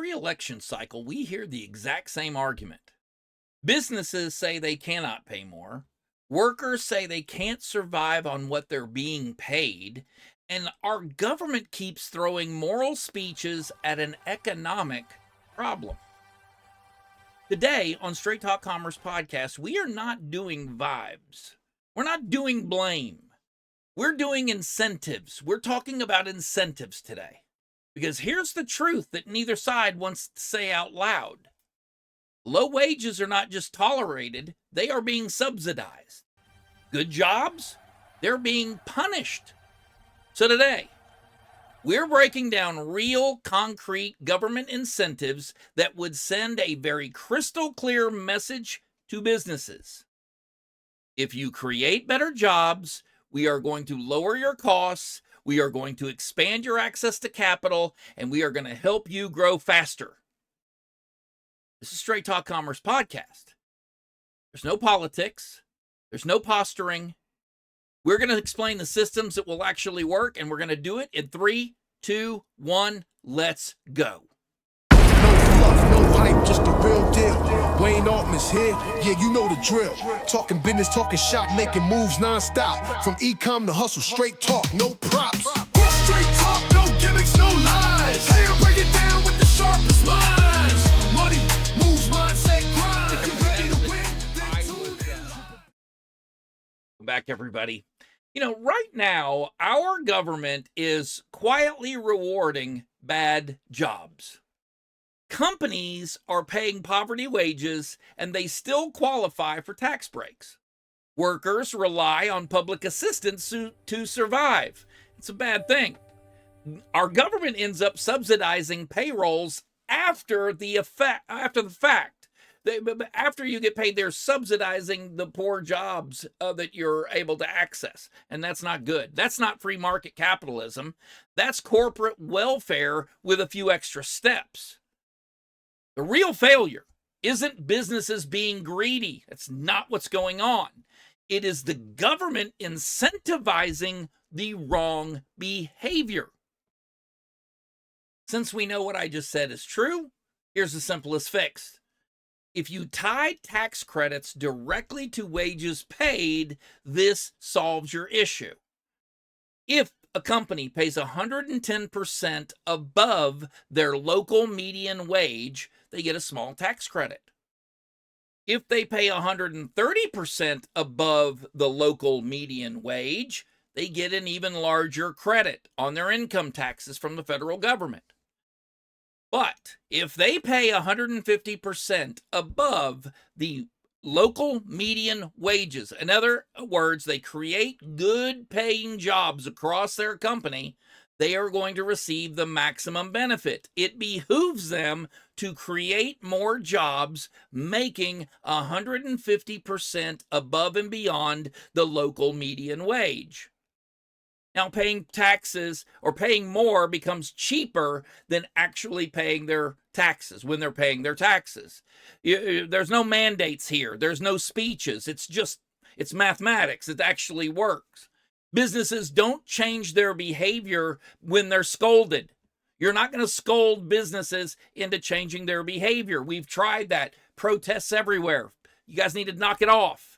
Every election cycle, we hear the exact same argument. Businesses say they cannot pay more. Workers say they can't survive on what they're being paid. And our government keeps throwing moral speeches at an economic problem. Today on Straight Talk Commerce Podcast, we are not doing vibes. We're not doing blame. We're doing incentives. We're talking about incentives today. Because here's the truth that neither side wants to say out loud. Low wages are not just tolerated, they are being subsidized. Good jobs, they're being punished. So today, we're breaking down real, concrete government incentives that would send a very crystal clear message to businesses. If you create better jobs, we are going to lower your costs, we are going to expand your access to capital, and we are going to help you grow faster. This is Straight Talk Commerce Podcast. There's no politics. There's no posturing. We're going to explain the systems that will actually work, and we're going to do it in 3, 2, 1. Let's go. No fluff, no hype, just the real deal. Wayne Altman's here, yeah, you know the drill. Talking business, talking shop, making moves non-stop. From e-com to hustle, straight talk, no props. Straight talk, no gimmicks, no lies. Hey, I'll break it down with the sharpest minds. Money moves, mindset, grind. You ready to win? Then tune in. Welcome back, everybody. Right now, our government is quietly rewarding bad jobs. Companies are paying poverty wages, and they still qualify for tax breaks. Workers rely on public assistance to survive. It's a bad thing. Our government ends up subsidizing payrolls after the fact. After you get paid, they're subsidizing the poor jobs that you're able to access. And that's not good. That's not free market capitalism. That's corporate welfare with a few extra steps. The real failure isn't businesses being greedy. That's not what's going on. It is the government incentivizing the wrong behavior. Since we know what I just said is true, here's the simplest fix. If you tie tax credits directly to wages paid, this solves your issue. If a company pays 110% above their local median wage, they get a small tax credit. If they pay 130% above the local median wage, they get an even larger credit on their income taxes from the federal government. But if they pay 150% above the local median wages, in other words, they create good paying jobs across their company, they are going to receive the maximum benefit. It behooves them to create more jobs, making 150% above and beyond the local median wage. Now, paying taxes or paying more becomes cheaper than actually paying their taxes when they're paying their taxes. There's no mandates here. There's no speeches. It's mathematics. It actually works. Businesses don't change their behavior when they're scolded. You're not going to scold businesses into changing their behavior. We've tried that. Protests everywhere. You guys need to knock it off.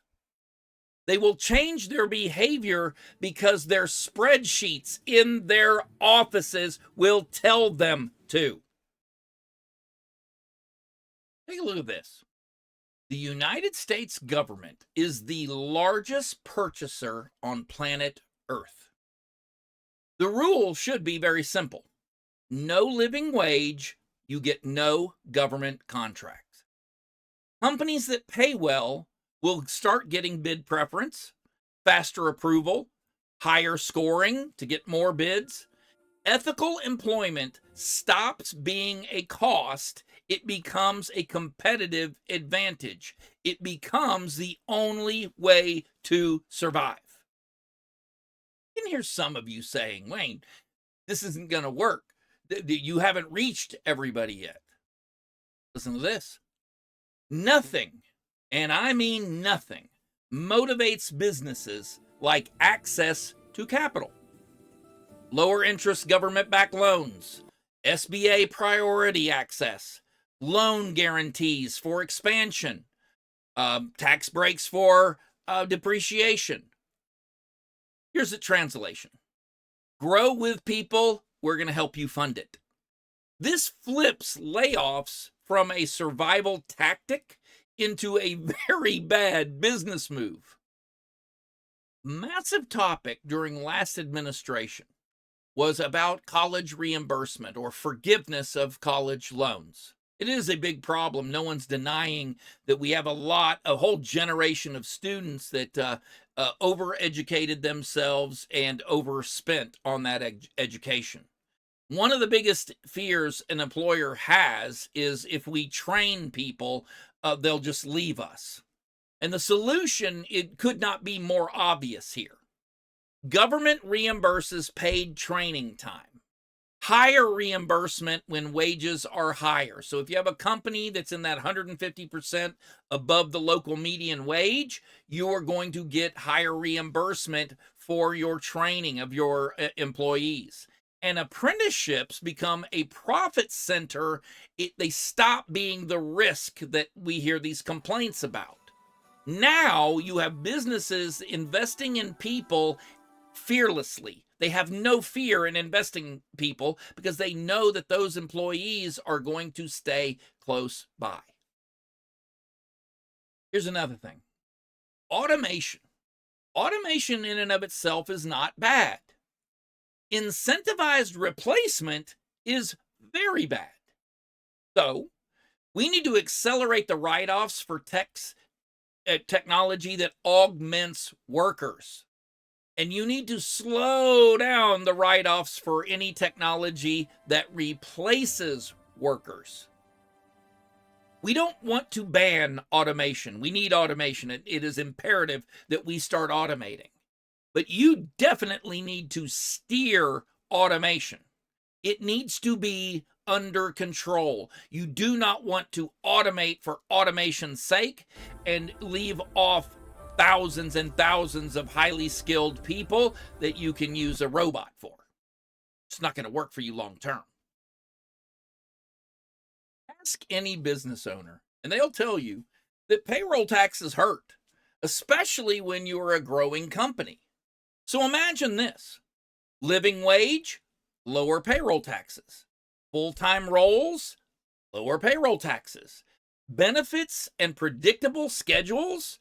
They will change their behavior because their spreadsheets in their offices will tell them to. Take a look at this. The United States government is the largest purchaser on planet Earth. The rule should be very simple. No living wage, you get no government contracts. Companies that pay well will start getting bid preference, faster approval, higher scoring to get more bids. Ethical employment stops being a cost. It becomes a competitive advantage. It becomes the only way to survive. I can hear some of you saying, Wayne, this isn't going to work. You haven't reached everybody yet. Listen to this. Nothing, and I mean nothing, motivates businesses like access to capital. Lower interest government-backed loans, SBA priority access, loan guarantees for expansion, tax breaks for depreciation. Here's the translation. Grow with people, we're going to help you fund it. This flips layoffs from a survival tactic into a very bad business move. Massive topic during last administration was about college reimbursement or forgiveness of college loans. It is a big problem. No one's denying that we have a whole generation of students that overeducated themselves and overspent on that education. One of the biggest fears an employer has is if we train people, they'll just leave us. And the solution, it could not be more obvious here. Government reimburses paid training time. Higher reimbursement when wages are higher. So if you have a company that's in that 150% above the local median wage, you are going to get higher reimbursement for your training of your employees. And apprenticeships become a profit center. They stop being the risk that we hear these complaints about. Now you have businesses investing in people fearlessly. They have no fear in investing in people because they know that those employees are going to stay close by. Here's another thing. Automation. Automation in and of itself is not bad. Incentivized replacement is very bad. So we need to accelerate the write-offs for technology that augments workers. And you need to slow down the write-offs for any technology that replaces workers. We don't want to ban automation. We need automation. It is imperative that we start automating. But you definitely need to steer automation. It needs to be under control. You do not want to automate for automation's sake and leave off thousands and thousands of highly skilled people that you can use a robot for. It's not going to work for you long term. Ask any business owner, and they'll tell you that payroll taxes hurt, especially when you're a growing company. So imagine this: living wage, lower payroll taxes. Full-time roles, lower payroll taxes. Benefits and predictable schedules,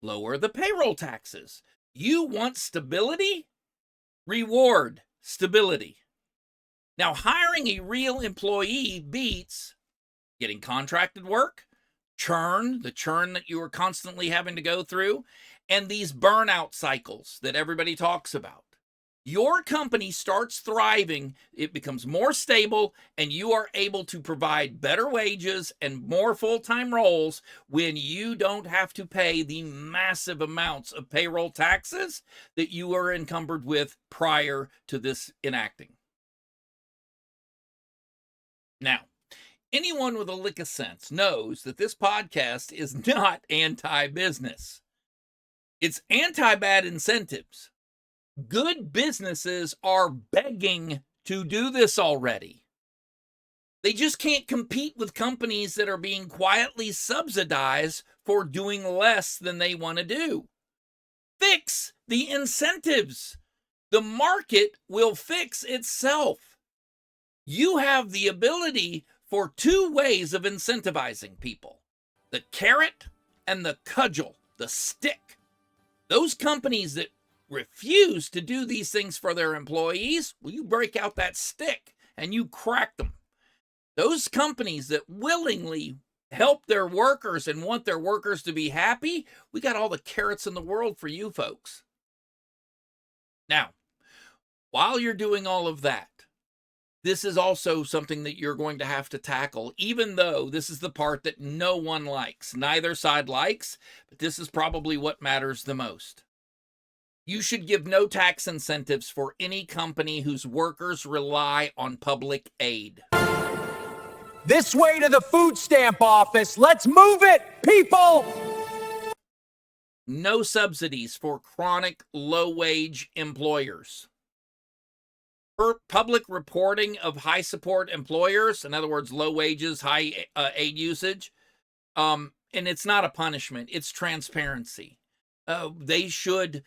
lower the payroll taxes. You want stability? Reward stability. Now, hiring a real employee beats getting contracted work, the churn that you are constantly having to go through, and these burnout cycles that everybody talks about. Your company starts thriving, it becomes more stable, and you are able to provide better wages and more full-time roles when you don't have to pay the massive amounts of payroll taxes that you were encumbered with prior to this enacting. Now, anyone with a lick of sense knows that this podcast is not anti-business. It's anti-bad incentives. Good businesses are begging to do this already. They just can't compete with companies that are being quietly subsidized for doing less than they want to do. Fix the incentives. The market will fix itself. You have the ability for two ways of incentivizing people: the carrot and the cudgel, the stick. Those companies that refuse to do these things for their employees, well, you break out that stick and you crack them. Those companies that willingly help their workers and want their workers to be happy, we got all the carrots in the world for you folks. Now, while you're doing all of that, this is also something that you're going to have to tackle, even though this is the part that no one likes. Neither side likes, but this is probably what matters the most. You should give no tax incentives for any company whose workers rely on public aid. This way to the food stamp office. Let's move it, people! No subsidies for chronic low-wage employers. public reporting of high support employers, in other words, low wages, high aid usage. And it's not a punishment, it's transparency. They should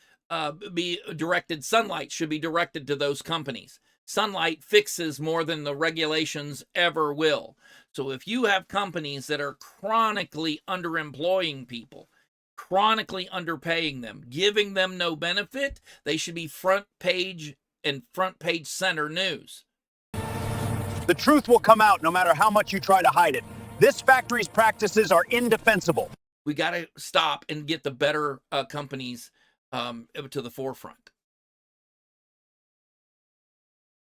be directed, sunlight should be directed to those companies. Sunlight fixes more than the regulations ever will. So if you have companies that are chronically underemploying people, chronically underpaying them, giving them no benefit, they should be front page and front page center news. The truth will come out no matter how much you try to hide it. This factory's practices are indefensible. We got to stop and get the better companies to the forefront.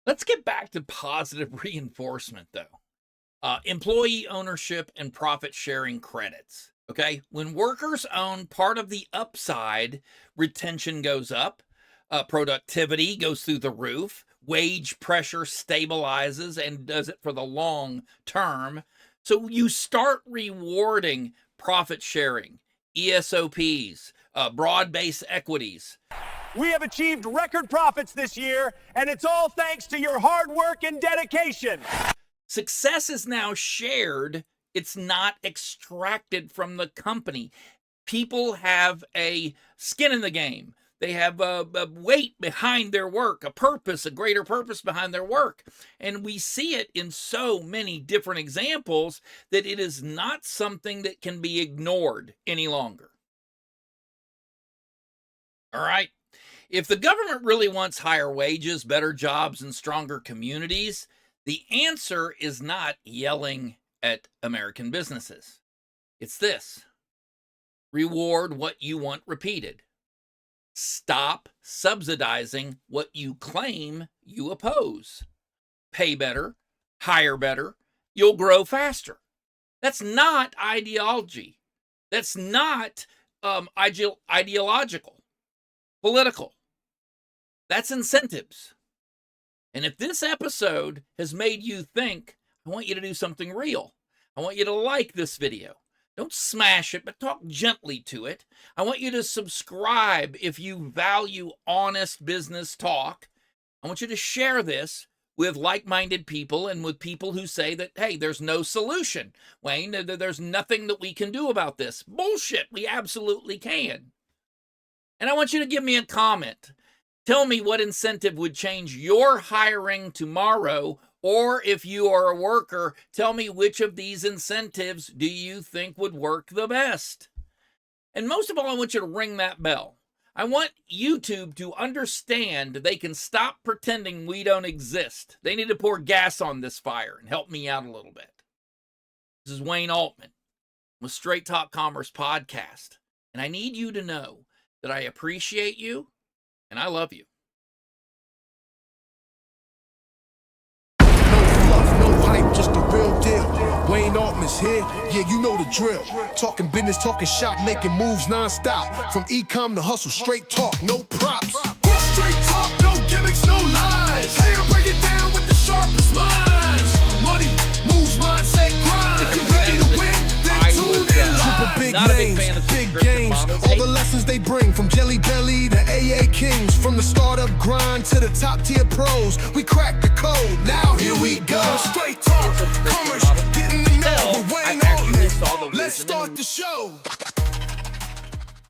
Let's get back to positive reinforcement, though. Employee ownership and profit sharing credits. Okay, when workers own part of the upside, retention goes up, productivity goes through the roof, wage pressure stabilizes and does it for the long term. So you start rewarding profit sharing, ESOPs, broad-based equities. We have achieved record profits this year, and it's all thanks to your hard work and dedication. Success is now shared. It's not extracted from the company. People have a skin in the game. They have a weight behind their work, a purpose, a greater purpose behind their work. And we see it in so many different examples that it is not something that can be ignored any longer. All right. If the government really wants higher wages, better jobs, and stronger communities, the answer is not yelling at American businesses. It's this: reward what you want repeated. Stop subsidizing what you claim you oppose. Pay better, hire better, you'll grow faster. That's not ideology. That's not ideological, political. That's incentives. And if this episode has made you think, I want you to do something real. I want you to like this video. Don't smash it, but talk gently to it. I want you to subscribe if you value honest business talk. I want you to share this with like-minded people and with people who say that, hey, there's no solution. Wayne, there's nothing that we can do about this. Bullshit, we absolutely can. And I want you to give me a comment. Tell me what incentive would change your hiring tomorrow, or if you are a worker, tell me which of these incentives do you think would work the best. And most of all, I want you to ring that bell. I want YouTube to understand they can stop pretending we don't exist. They need to pour gas on this fire and help me out a little bit. This is Wayne Altman with Straight Talk Commerce Podcast. And I need you to know that I appreciate you and I love you. Just the real deal. Wayne Altman's here, yeah, you know the drill. Talking business, talking shop, making moves non-stop. From e-com to hustle, straight talk, no props. Straight talk, no gimmicks, no lies. Hey, I break it down with the sharpest minds. Money moves, mindset, grind. If you're ready to win, then tune in. Triple big names, big games. All the lessons they bring, from Jelly Belly to AA Kings. From the startup grind to the top tier pros, we crack the code. Now here we go. Straight